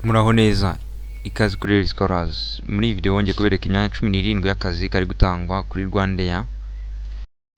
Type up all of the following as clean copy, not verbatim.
Muraho neza, ikaze kuri Real Scholars. Muri iyi video wongeye kubereka imyanya 17 y'akazi kari gutangwa kuri Rwandair.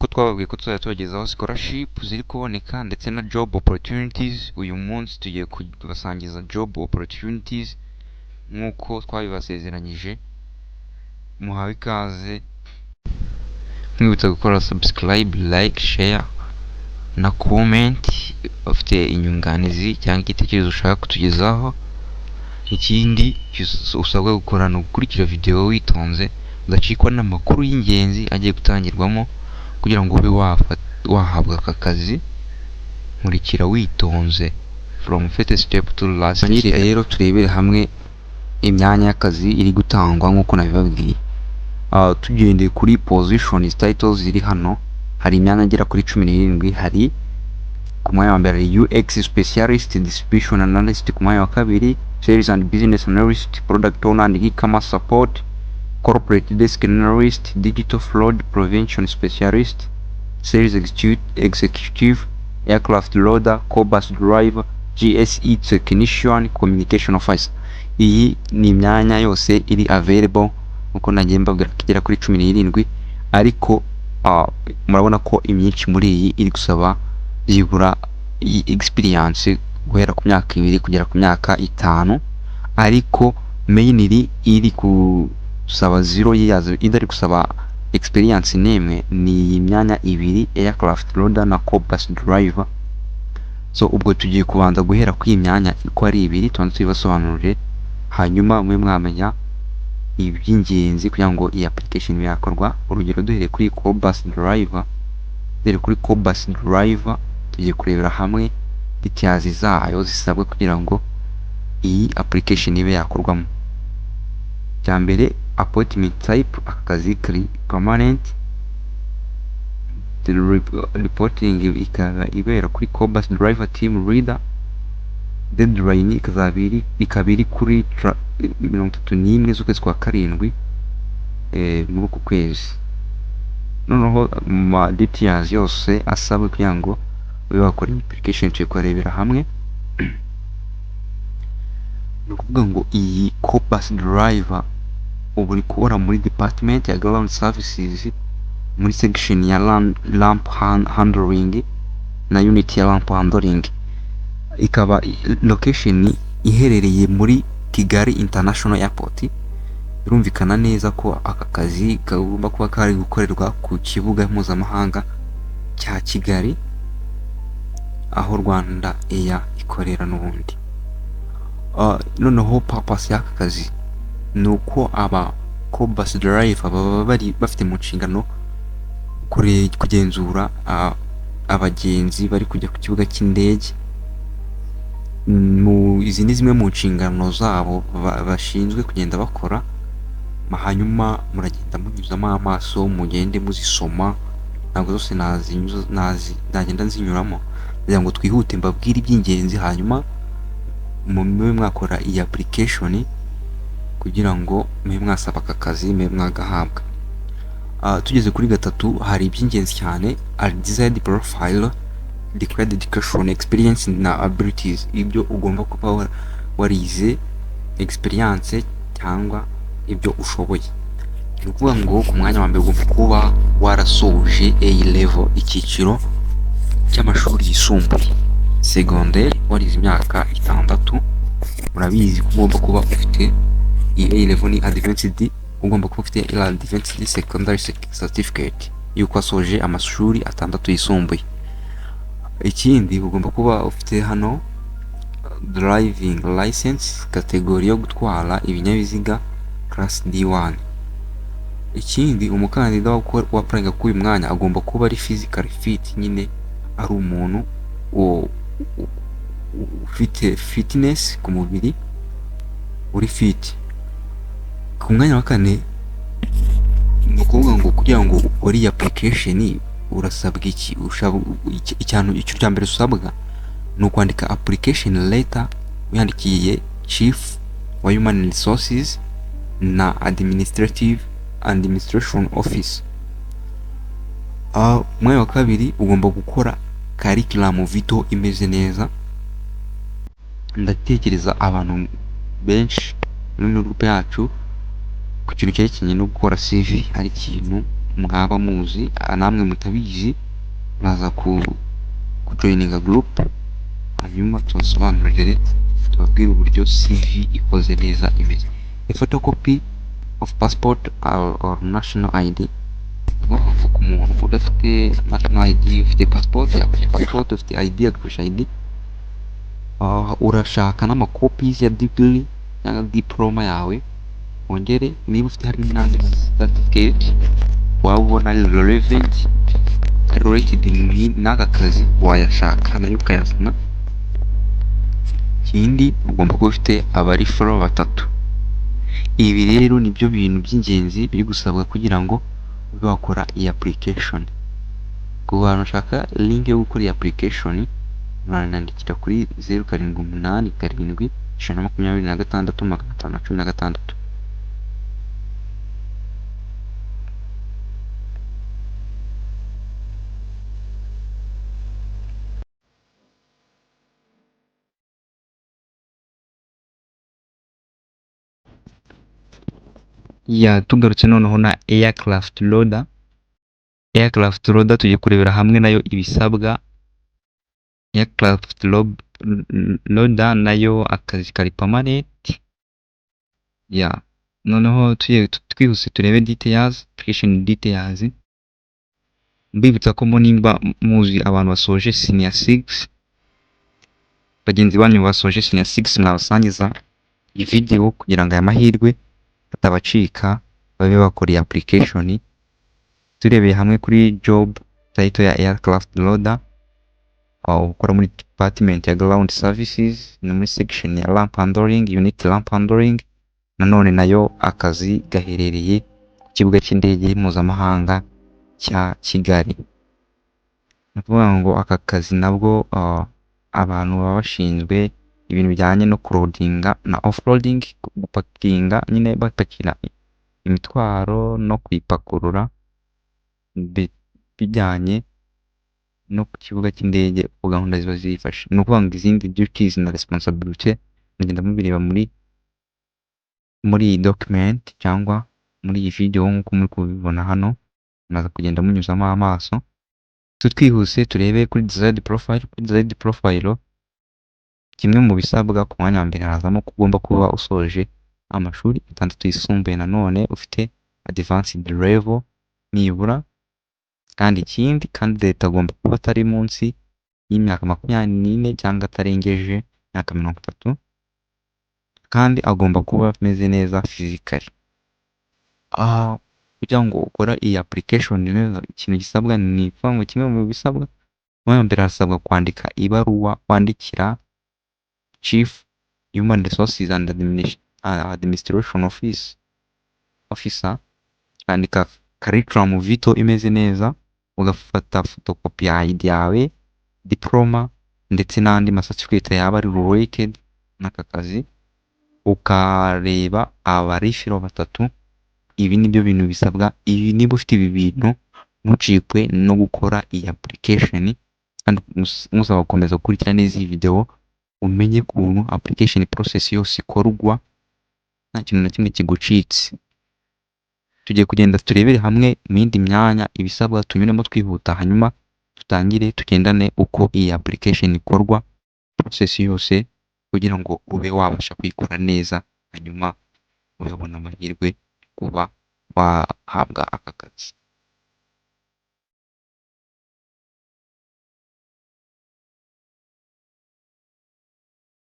Ko twababwiye ko tuzajya tubagezaho scholarship ziri kuboneka ndetse na job opportunities. Uyu munsi tugiye kubasangiza job opportunities nk'uko twabibasezeranyije. Muhawe ikaze, mwibutsa gukora subscribe, like, share na comment ufite inyunganizi cyangwa igitekerezo ushaka kutugezaho. Ikindi usabwa gukora ni ugukurikira video witonze, udacikwa n'amakuru y'ingenzi agiye gutangirwamo kugira ngo ube wahabwa aka kazi. Nkurikira witonze from first step to last step. Rero turebere hamwe imyanya y'akazi iri gutangwa nk'uko nabibabwiye. Tugendeye kuri positions titles ziri hano, hari imyanya agera kuri 17. Hari ku mwanya wa mbere UX specialist, distribution analyst. Ku mwanya wa kabiri sales and business analyst, product owner and e-commerce support, corporate desk analyst, digital fraud prevention specialist, sales executive, aircraft loader, co-bus driver, GSE technician, communication officer. Iyi ni imyanya yose iri available uko nagiye mbabwira kigera kuri 17, ariko murabona ko imyinshi muri iyi iri gusaba byibura experience guhera ku myaka 2 kugera ku myaka 5, ariko mainly iri kusaba 0 years, idari kusaba experience nemwe ni imyanya 2, aircraft loader na co-bus driver. So ubwo tugiye kubanza guhera ku imyanya iko ari 2 tubanze tubibasobanurire, hanyuma mwe mwamenya iby'ingenzi kugira ngo iyi application yakorwa. Urugero duhere kuri co-bus driver. Tugiye kurebera hamwe details zayo zisabwe kugira ngo iyi application ibe yakorwamo. Cyambere appointment type, akazi kari permanent. The reporting ikaba ibera kuri co-bus driver team leader. Deadline ikabiri kuri 31 z'ukwezi kwa 7 muri uku kwezi. Noneho ma details yose asabwe kugira ngo ube wakora application cyo kurebera hamwe. Ni ukuvuga ngo iyi co-bus driver ubu uri kubona muri department ya ground services, muri section ya lamp handling na unit ya lamp handling. Ikaba location iherereye muri Kigali International Airport. Birumvikana neza ko aka kazi kagomba kuba kari gukorerwa ku kibuga mpuzamahanga cya Kigali, aho Rwandair ikorera n'ubundi. Noneho purpose y'aka kazi ni uko aba co-bus driver baba bari bafite mu nshingano kugenzura abagenzi bari kujya ku kibuga cy'indege. Izi ni zimwe mu nshingano zabo bashinzwe kugenda bakora, hanyuma muragenda munyuzamo amaso, mugende muzisoma. Ntabwo zose nagenda nzinyuramo kugira ngo twihute mbabwire iby'ingenzi, hanyuma mube mwakora iyi application kugira ngo mube mwasaba aka kazi, mube mwagahabwa. Tugeze kuri 3 hari iby'ingenzi cyane: desired profile, declared education, experience na abilities. Ibyo ugomba kuba warize, experience cyangwa ibyo ushoboye. Ni ukuvuga ngo ku mwanya wa mbere ugomba kuba warasoje A level, icyiciro cy'amashuri yisumbuye secondaire, warize imyaka 6. Murabizi ko ugomba kuba ufite A level ni advanced, ugomba kuba ufite advanced secondary certificate yuko asoje amashuri 6 yisumbuye. Ikindi ugomba kuba ufite hano driving license, kategori yo gutwara ibinyabiziga class D1. Ikindi umukandida wa pranga kuri mwanya agomba kuba ari physical fit, nyine ari umuntu ufite fitness ku mubiri, uri fit. Ku mwanya wa 4 ni ukuvuga ngo kugira ngo ukore iyi application urasabwa iki? Icyo cya mbere usabwa ni ukwandika application letter wihandikiye chief wa human resources na administration office. Mwanya wa 2 ugomba gukora curriculum vitae imeze neza. Ndatekereza abantu benshi muri group yacu ku kintu cyerekeranye no gukora CV. Ari ikintu mwaba muzi namwe mutabizi, muraza kujoininga group hanyuma tubasobanurire, tubabwire uburyo CV ikoze neza imeze. A photocopy of passport or national ID. Uvuga umuntu udafite national ID, ufite passport yakoresha passport, ufite ID yakoresha ID. Urashaka n'amakopi ya degree cyangwa diploma yawe, wongere niba ufite hari n'andi certificate waba ubona relevant related n'aka kazi wayashaka nayo ukayazana. Ikindi ugomba kuba ufite abarifero batatu. Ibi rero nibyo bintu by'ingenzi biri gusabwa kugira ngo ube wakora iyi application. Ku bantu bashaka link yo gukora iyi application, mwanandikira kuri 0787 tugarutse noneho na aircraft loader. Aircraft loader tugiye kurebera hamwe nayo ibisabwa. Aircraft loader nayo akazi kari permanent. Noneho twihuse turebe details, application details. Mbibutsa ko nimba muzi abantu basoje senior 6, bagenzi banyu basoje senior 6, mwabasangiza iyi video kugira ngo aya mahirwe atabacika, babe bakora iyi application. Turebeye hamwe kuri job title ya aircraft loader, ukora muri department ya ground services, no muri section ya ramp handling, unit ramp handling. Nanone nayo akazi gaherereye ku kibuga cy'indege mpuzamahanga cya Kigali. Navuga ngo aka kazi nabwo abantu baba bashinzwe ibintu bijyanye no loadinga na offloading, gupakinga, nyine bapakira imitwaro no kuyipakurura bijyanye no ku kibuga cy'indege, ku gahunda ziba zifashe. Ni ukuvuga ngo izindi duties na responsibility mugenda mubireba muri iyi document cyangwa muri iyi video nk'uko muri kubibona hano, naza kugenda munyuzamo amaso. Twihuse turebe kuri desired profile. Kuri desired profile, kimwe mu bisabwa ku mwanya wa mbere hazamo ko ugomba kuba usoje amashuri 6 yisumbuye, nanone ufite advanced level nibura, kandi ikindi candidate agomba kuba atari munsi y'imyaka 24 cyangwa atarengeje imyaka 30, kandi agomba kuba ameze neza physically. Kugira ngo ukora iyi application neza, ikintu gisabwa ni ngo kimwe mu bisabwa, mwanya mbere hasabwa kwandika ibaruwa wandikira Chief Human Resources and Administration Officer, kwandika curriculum vitae imeze neza, ugafata photocopy ya ID yawe, diploma ndetse n'andi certificate yaba ari related n'aka kazi, ukareba abarifero batatu. Ibi nibyo bintu bisabwa. Ibi niba ufite ibi bintu, ntucikwe no gukora iyi application, kandi musaba gukomeza gukurikira neza iyi video umenye ukuntu application process yose ikorwa, nta kintu na kimwe kigucitse. Tugiye kugenda turebere hamwe mu yindi myanya ibisabwa, tunyuremo twihuta, hanyuma tutangire tugendane uko iyi application ikorwa, process yose, kugira ngo ube wabasha kuyikora neza, hanyuma ubona amahirwe kuba wahabwa aka kazi.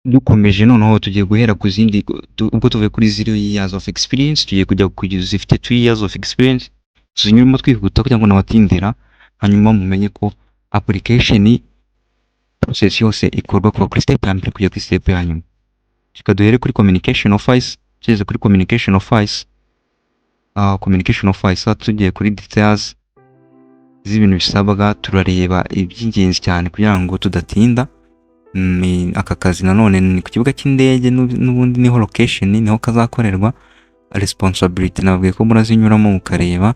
Dukomeje noneho tugiye guhera ku zindi, ubwo tuvuye kuri 0 years of experience tugiye kujya kugeza zifite 2 years of experience. Tuzinyurimo twihuta kugira ngo nabatindira, hanyuma mumenye ko application process yose ikorwa kuva kuri step ya mbere kujya kuri step ya nyuma. Duhere kuri communication office. Tugeze kuri communication office, tugiye kuri details z'ibintu bisabwa, turareba iby'ingenzi cyane kugira ngo tudatinda. Aka kazi nanone ni ku kibuga cy'indege, n'ubundi niho location niho kazakorerwa. Responsibility nabwiye ko murazinyuramo mukareba.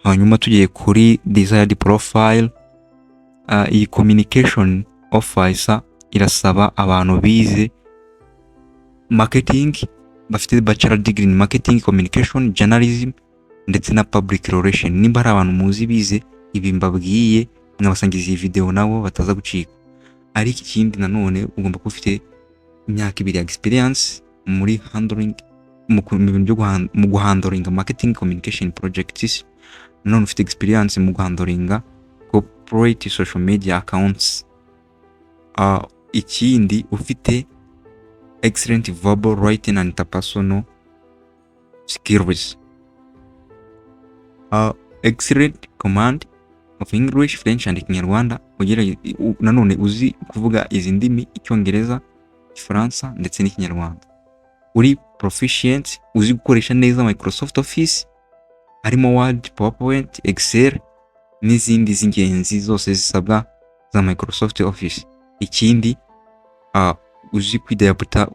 Hanyuma tugiye kuri desired profile. Iyi communication officer irasaba abantu bize marketing, bafite bachelor degree in marketing, communication, journalism ndetse na public relation. Nimba hari abantu muzi bize ibi mbabwiye, mwabasangiza iyi video nabo bataza gucika. Ariko ikindi nanone ugomba kuba ufite imyaka 2 ya experience muri handling mu guhandling marketing communication projects. Nanone ufite experience mu guhandling corporate social media accounts. Ikindi ufite excellent verbal writing and interpersonal skills. Excellent command of English, French and Kinyarwanda. Ugira nanone uzi kuvuga izi ndimi, Icyongereza, Ifaransa ndetse n'Ikinyarwanda. Uri proficient, uzi gukoresha neza Microsoft Office, harimo Word, PowerPoint, Excel n'izindi z'ingenzi zose zisabwa za Microsoft Office. Ikindi uzi kwidadapta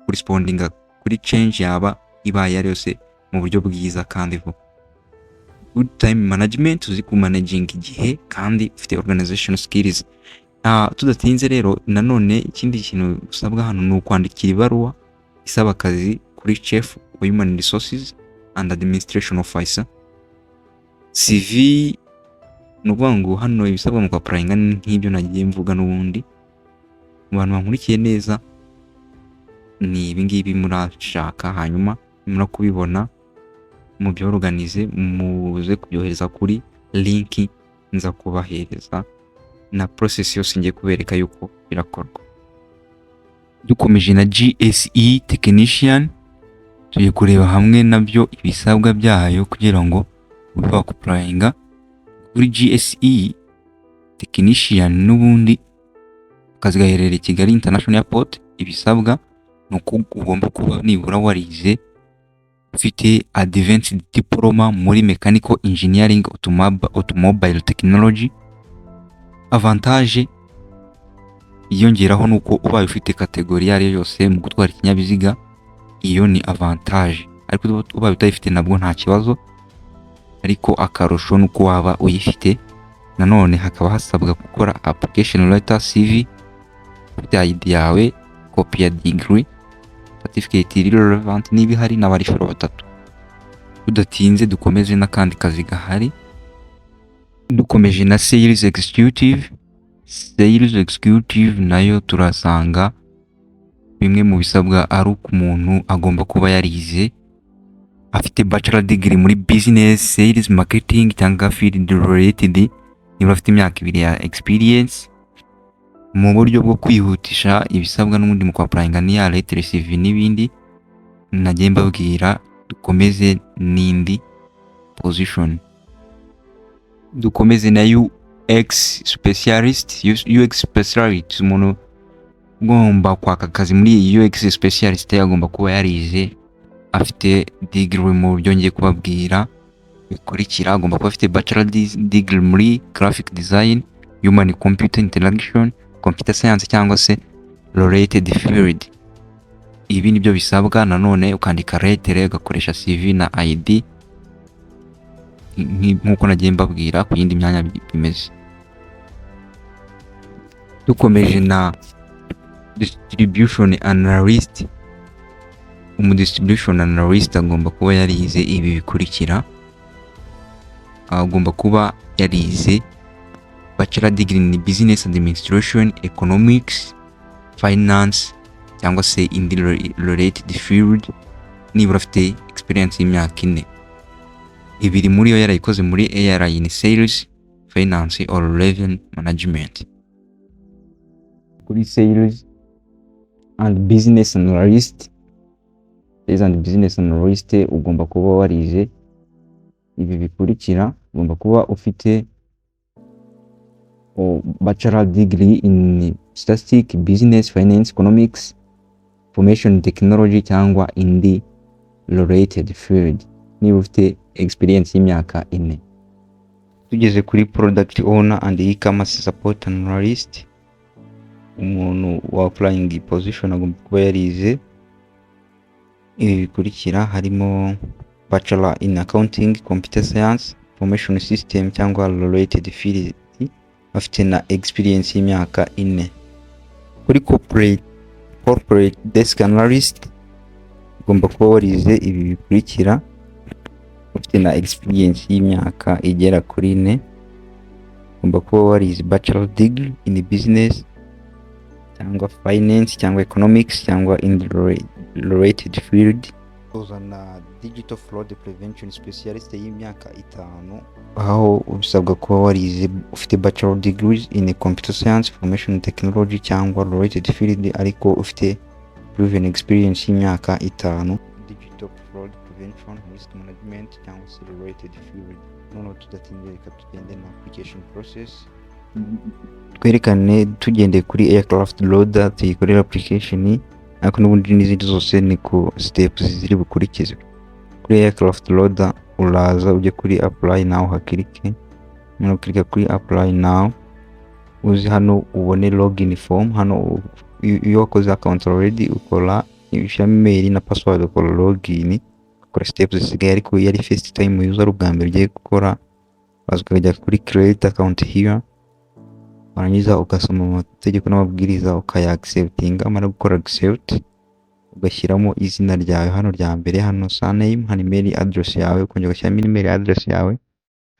responding kuri change yaba ibaye ari yose mu buryo bwiza kandi vuba. Good time management, uzi ku managing igihe kandi ufite organization skills. Tudatinze rero, nanone ikindi kintu usabwa hano ni ukwandikira ibaruwa isaba akazi kuri Chief of Human Resources and Administration Officer. CV nuvuga ngo hano ibisabwa mu applyinga nk'ibyo nagiye mvuga n'ubundi. Mu bantu bankurikiye neza ni ibingibi murashaka, hanyuma nimura kubibona mu byo organize muze kubyohereza kuri link nza kubahereza, na process yose ngiye kubereka yuko birakorwa. Dukomeje na GSE technician, tugiye kureba hamwe nabyo ibisabwa byayo kugira ngo ube wakuprayinga kuri GSE technician. N'ubundi akazi gaherereye Kigali International Airport. Ibisabwa nuko ugomba kuba nibura warize ufite advanced diploma muri mechanical engineering, automobile technology. Avantage yongeraho nuko ubaye ufite kategori yari yose mu gutwara ikinyabiziga, iyo ni avantage. Ariko ubaye utayifite nabwo nta kibazo, ariko akarusho nuko waba uyifite. Nanone hakaba hasabwa gukora application letter, CV, ufite ID yawe, copy ya degree, certificate relevant niba hari n'abarishoro batatu. Udatinze dukomeze n'akandi kazi gahari. Dukomeje na sales executive. Sales executive nayo turasanga bimwe mu bisabwa ari uko umuntu agomba kuba yarize afite bachelor degree muri business, sales, marketing cyangwa field related. Niba afite imyaka 2 ya experience mu buryo bwo kwihutisha ibisabwa n'ubundi mu applyinga ni ya letter CV n'ibindi nagiye mbabwira. Dukomeze n'indi position. Dukomeze na UX specialist. UX specialist, umuntu ugomba kwaka kazi muri UX specialist agomba kuba yarize afite degree mu buryo ngiye kubabwira bikurikira. Agomba kuba afite bachelor degree muri graphic design, human computer interaction, computer science cyangwa se related field. Ibi nibyo bisabwa. Nanone ukandika letter, ugakoresha CV na ID nk'uko nagiye mbabwira ku yindi myanya bimeze. Dukomeje na distribution analyst. Distribution analyst agomba kuba yarize ibi bikurikira. Agomba kuba yarize bachelor degree in business administration, economics, finance cyangwa se indi related field, nibura afite experience y'imyaka 4. Ibiri muri yo yarayikoze muri ARI in sales, finance or revenue management. Kuri sales and business analyst, ugomba kuba warize ibi bikurikira. Ugomba kuba ufite bachelor degree in statistics, business, finance, economics, information technology cyangwa indi related field. Niba ufite experience y'imyaka 4. Tugeze kuri product owner and e-commerce support analyst. Umuntu wa applying position agomba kuba yarize ibi bikurikira, harimo bachelor in accounting, computer science, information system cyangwa related field, afite na experience y'imyaka 4. Kuri corporate corporate desk analyst ugomba kuba warize ibi bikurikira, ufite na experience y'imyaka igera kuri 4, ugomba kuba warize bachelor degree in business cyangwa finance cyangwa economics cyangwa in related field. Uzana digital fraud prevention specialist y'imyaka 5, aho usabwa kuba warize ufite bachelor degrees in computer science, information technology cyangwa related field, ariko ufite proven experience y'imyaka 5 digital fraud prevention, risk management cyangwa related field. Noneho tudatinze reka tugende na application process, twerekane tugendeye kuri aircraft loader tuyikorera application, ariko n'ubundi n'izindi zose ni ku steps ziri bukurikizwe. Kuri aircraft loader uraza ujye kuri apply now, hakirike no klika kuri apply now, uzi hano ubone login form. Hano iyo wakoze account already ukora ushyiramo email na password, ukora login, ukora steps zisigaye. Ariko yari first time user ubwa mbere ugiye gukora, ukajya kuri create account here, warangiza ugasoma amategeko n'amabwiriza ukaya acceptinga. Amara gukora accept ugashyiramo izina ryawe hano rya mbere, hano surname, hano email address yawe, ukongera ugashyiramo email address yawe,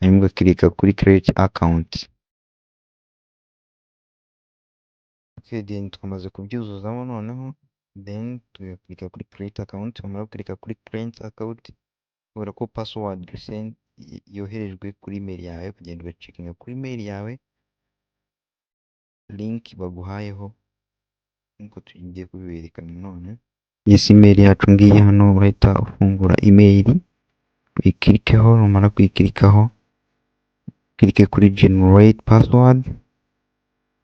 hanyuma ugakirika kuri create account. Okay, then twamaze kubyuzuzamo noneho, then tugakirika kuri create account. Wamara gukirika kuri create account, ubona ko password yoherejwe kuri email yawe, kugenda ugacekinga kuri email yawe link baguhayeho nkuko tugiye kubiberekana none. Yes, email yacu ngiye hano, urahita ufungura email, uyikirikeho. Numara kuyikirikaho klike kuri generate password.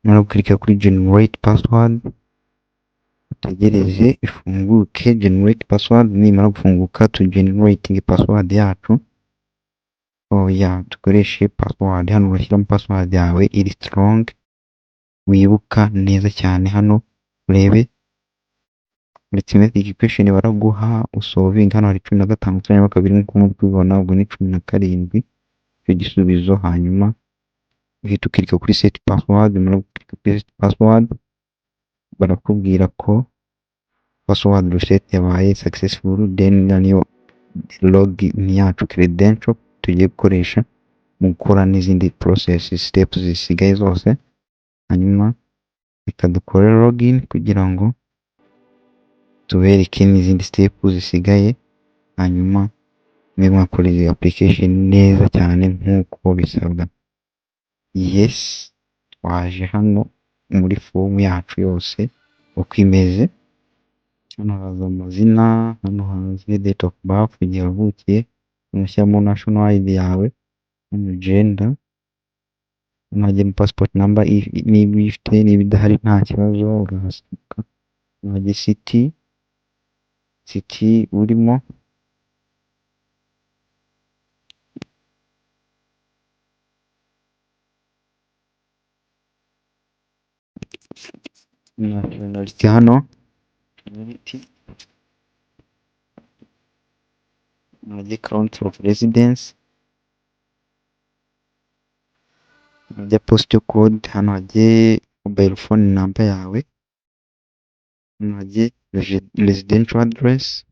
Numara kukirika kuri generate password, utegereze ifunguke. Generate password nimara gufunguka tu generating password yacu. Tukoreshe password hano, urashyiramo password yawe iri strong, wibuka neza cyane. Hano urebe arithmetic question baraguha usolving, hano hari 15 cyangwa 2 nkuko mubibona, ubwo ni 17 icyo gisubizo. Hanyuma uhita ukirika kuri set password. Muri set password barakubwira ko password reset yabaye successful, then niyo login yacu credential tugiye gukoresha mu gukora n'izindi process steps zisigaye zose. Hanyuma reka dukore login kugira ngo tubereke n'izindi steps zisigaye, hanyuma mwe mwakora iyi application neza cyane nk'uko bisabwa. Yes, twaje hano muri form yacu yose uko imeze. Hano haza amazina, hano haza date of birth, igihe wavukiye, unashyiramo national ID yawe, hano gender, hano passport number niba uyifite, niba idahari nta kibazo urahasika. Hano city urimo, nationality hano community, hano country of residence, hano postal code, hano hajye mobile phone number yawe, hano hajye residential address,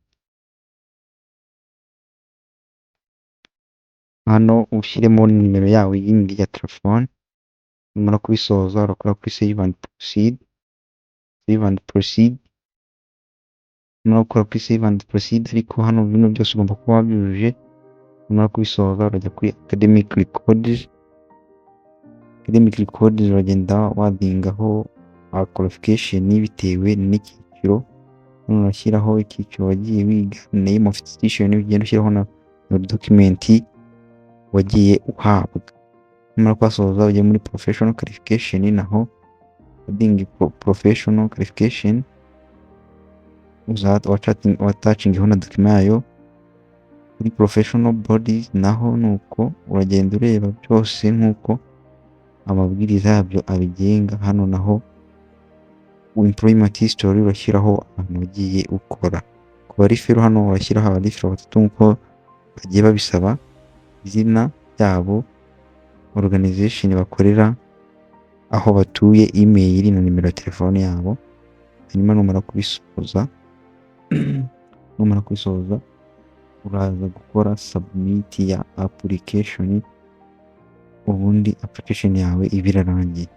hano ushyiremo nimero yawe yindi ya telefone. Numara kubisoza urakora kuri save and proceed. Numara gukora kuri save and proceed, ariko hano bino byose ugomba kuba wabyujuje. Numara kubisoza urajya kuri academic records. Uragenda wadingaho qualification bitewe n'icyiciro. Hano urashyiraho icyiciro wagiye wiga, name of institution, ugenda ushyiraho na document wagiye uhabwa. Numara kwasoza ujye muri professional qualification, naho wadinga professional qualification, watachingiho na document yayo. Kuri professional bodies naho nuko uragenda ureba byose nkuko amabwiriza yabyo abigenga. Hano naho employment history urashyiraho ahantu wagiye ukora. Ku barifero hano urashyiraho abarifero 3 nkuko bagiye babisaba, izina ryabo, organization bakorera, aho batuye, email na nimero ya telefone yabo. hanyuma numara kubisoza uraza gukora submit ya application, ubundi application yawe iba irarangiye.